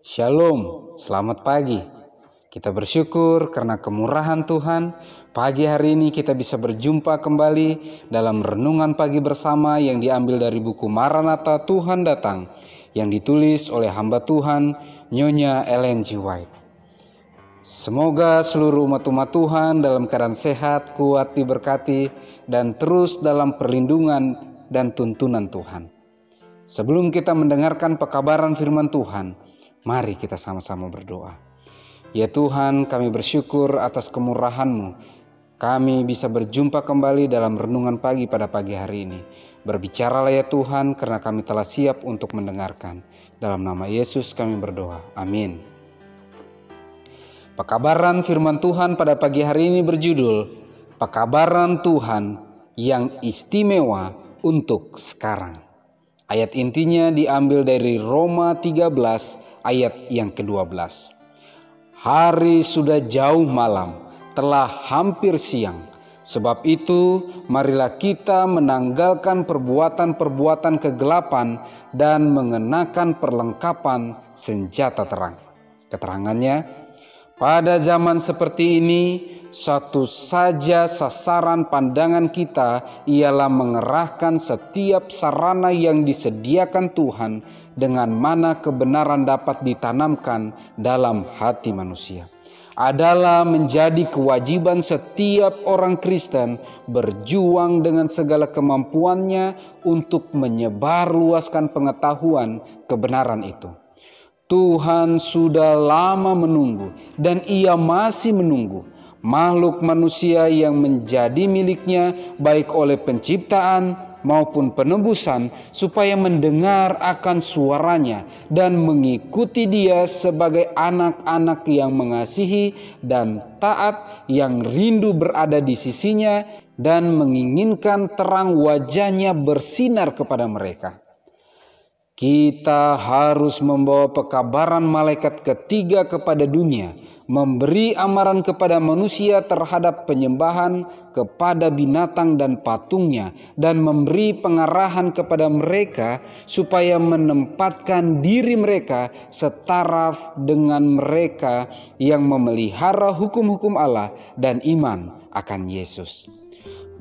Shalom, selamat pagi. Kita bersyukur karena kemurahan Tuhan. Pagi hari ini kita bisa berjumpa kembali dalam renungan pagi bersama yang diambil dari buku Maranatha Tuhan Datang yang ditulis oleh hamba Tuhan Nyonya Ellen G. White. Semoga seluruh umat-umat Tuhan dalam keadaan sehat, kuat, diberkati, dan terus dalam perlindungan dan tuntunan Tuhan. Sebelum kita mendengarkan pekabaran firman Tuhan, mari kita sama-sama berdoa. Ya Tuhan, kami bersyukur atas kemurahan-Mu. Kami bisa berjumpa kembali dalam renungan pagi pada pagi hari ini. Berbicaralah ya Tuhan, karena kami telah siap untuk mendengarkan. Dalam nama Yesus kami berdoa. Amin. Pekabaran firman Tuhan pada pagi hari ini berjudul Pekabaran Tuhan yang istimewa untuk sekarang. Ayat intinya diambil dari Roma 13 ayat yang ke-12. Hari sudah jauh malam, telah hampir siang. Sebab itu, marilah kita menanggalkan perbuatan-perbuatan kegelapan dan mengenakan perlengkapan senjata terang. Keterangannya, pada zaman seperti ini, satu saja sasaran pandangan kita ialah mengerahkan setiap sarana yang disediakan Tuhan dengan mana kebenaran dapat ditanamkan dalam hati manusia. Adalah menjadi kewajiban setiap orang Kristen berjuang dengan segala kemampuannya untuk menyebarluaskan pengetahuan kebenaran itu. Tuhan sudah lama menunggu dan Ia masih menunggu makhluk manusia yang menjadi miliknya baik oleh penciptaan maupun penebusan supaya mendengar akan suaranya dan mengikuti Dia sebagai anak-anak yang mengasihi dan taat yang rindu berada di sisinya dan menginginkan terang wajahnya bersinar kepada mereka. Kita harus membawa pekabaran malaikat ketiga kepada dunia, memberi amaran kepada manusia terhadap penyembahan kepada binatang dan patungnya, dan memberi pengarahan kepada mereka supaya menempatkan diri mereka setara dengan mereka yang memelihara hukum-hukum Allah dan iman akan Yesus.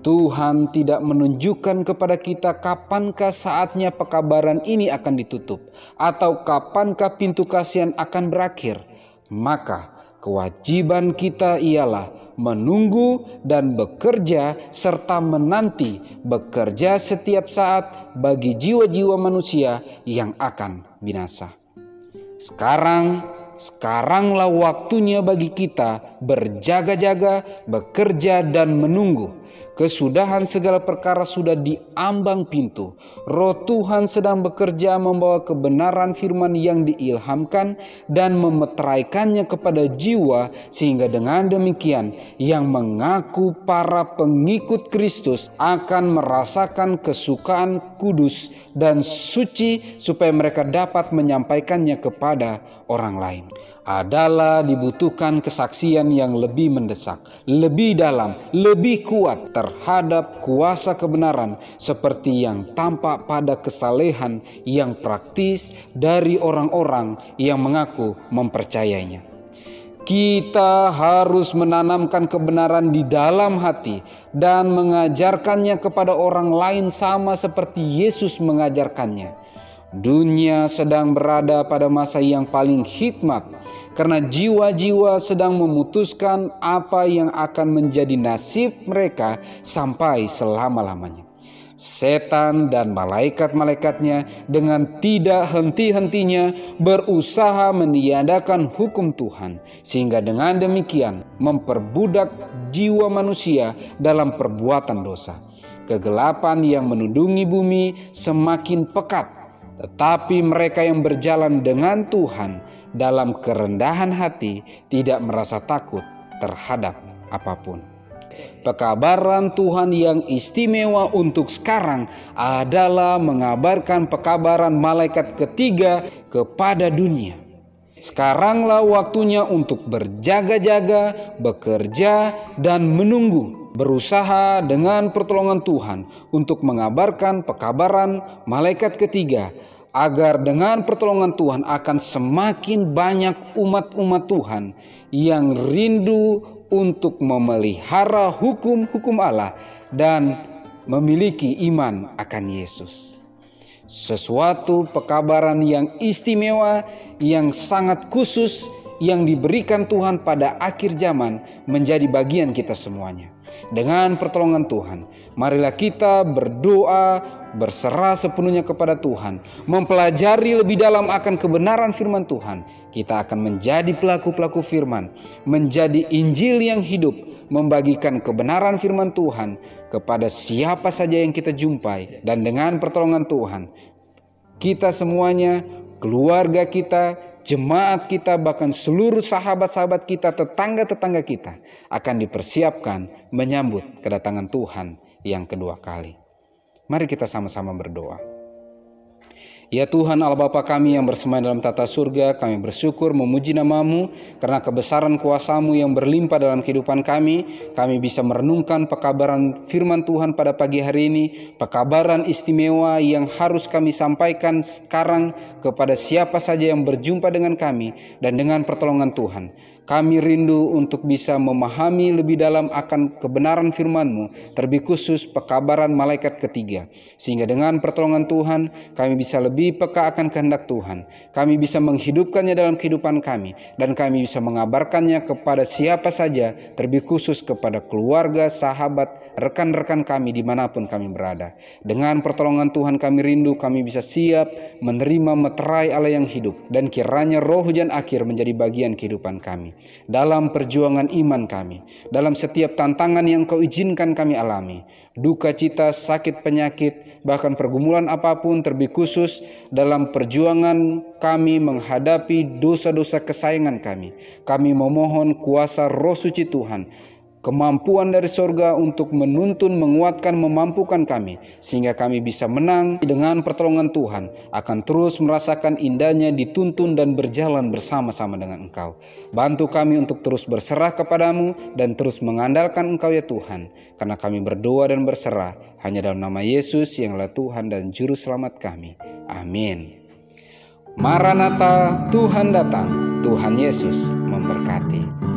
Tuhan tidak menunjukkan kepada kita kapankah saatnya pekabaran ini akan ditutup atau kapankah pintu kasihan akan berakhir. Maka kewajiban kita ialah menunggu dan bekerja serta menanti bekerja setiap saat bagi jiwa-jiwa manusia yang akan binasa. Sekaranglah waktunya bagi kita berjaga-jaga, bekerja dan menunggu. Kesudahan segala perkara sudah di ambang pintu. Roh Tuhan sedang bekerja membawa kebenaran firman yang diilhamkan dan memeteraikannya kepada jiwa, sehingga dengan demikian yang mengaku para pengikut Kristus akan merasakan kesukaan kudus dan suci supaya mereka dapat menyampaikannya kepada orang lain. Adalah dibutuhkan kesaksian yang lebih mendesak, lebih dalam, lebih kuat terhadap kuasa kebenaran seperti yang tampak pada kesalehan yang praktis dari orang-orang yang mengaku mempercayainya. Kita harus menanamkan kebenaran di dalam hati dan mengajarkannya kepada orang lain sama seperti Yesus mengajarkannya. Dunia sedang berada pada masa yang paling hikmat karena jiwa-jiwa sedang memutuskan apa yang akan menjadi nasib mereka sampai selama-lamanya. Setan dan malaikat-malaikatnya dengan tidak henti-hentinya berusaha meniadakan hukum Tuhan, sehingga dengan demikian memperbudak jiwa manusia dalam perbuatan dosa. Kegelapan yang menudungi bumi semakin pekat. Tetapi mereka yang berjalan dengan Tuhan dalam kerendahan hati tidak merasa takut terhadap apapun. Pekabaran Tuhan yang istimewa untuk sekarang adalah mengabarkan pekabaran malaikat ketiga kepada dunia. Sekaranglah waktunya untuk berjaga-jaga, bekerja, dan menunggu. Berusaha dengan pertolongan Tuhan untuk mengabarkan pekabaran malaikat ketiga agar dengan pertolongan Tuhan akan semakin banyak umat-umat Tuhan yang rindu untuk memelihara hukum-hukum Allah dan memiliki iman akan Yesus. Sesuatu pekabaran yang istimewa, yang sangat khusus, yang diberikan Tuhan pada akhir zaman menjadi bagian kita semuanya. Dengan pertolongan Tuhan, marilah kita berdoa, berserah sepenuhnya kepada Tuhan, mempelajari lebih dalam akan kebenaran firman Tuhan. Kita akan menjadi pelaku-pelaku firman, menjadi Injil yang hidup, membagikan kebenaran firman Tuhan kepada siapa saja yang kita jumpai. Dan dengan pertolongan Tuhan, kita semuanya, keluarga kita, jemaat kita, bahkan seluruh sahabat-sahabat kita, tetangga-tetangga kita akan dipersiapkan menyambut kedatangan Tuhan yang kedua kali. Mari kita sama-sama berdoa. Ya Tuhan Allah Bapa kami yang bersemayam dalam tata surga, kami bersyukur memuji nama-Mu karena kebesaran kuasa-Mu yang berlimpah dalam kehidupan kami. Kami bisa merenungkan pekabaran firman Tuhan pada pagi hari ini, pekabaran istimewa yang harus kami sampaikan sekarang kepada siapa saja yang berjumpa dengan kami. Dan dengan pertolongan Tuhan, kami rindu untuk bisa memahami lebih dalam akan kebenaran firman-Mu, terlebih khusus pekabaran malaikat ketiga. Sehingga dengan pertolongan Tuhan, kami bisa lebih peka akan kehendak Tuhan. Kami bisa menghidupkannya dalam kehidupan kami. Dan kami bisa mengabarkannya kepada siapa saja, terlebih khusus kepada keluarga, sahabat, rekan-rekan kami dimanapun kami berada. Dengan pertolongan Tuhan kami rindu, kami bisa siap menerima meterai Allah yang hidup. Dan kiranya roh hujan akhir menjadi bagian kehidupan kami. Dalam perjuangan iman kami, dalam setiap tantangan yang Kau izinkan kami alami, duka cita, sakit penyakit, bahkan pergumulan apapun, terlebih khusus dalam perjuangan kami menghadapi dosa-dosa kesayangan kami. Kami memohon kuasa Roh Suci Tuhan, kemampuan dari sorga untuk menuntun, menguatkan, memampukan kami, sehingga kami bisa menang dengan pertolongan Tuhan, akan terus merasakan indahnya dituntun dan berjalan bersama-sama dengan Engkau. Bantu kami untuk terus berserah kepadamu dan terus mengandalkan Engkau ya Tuhan, karena kami berdoa dan berserah hanya dalam nama Yesus yang adalah Tuhan dan Juru Selamat kami. Amin. Maranatha, Tuhan datang. Tuhan Yesus memberkati.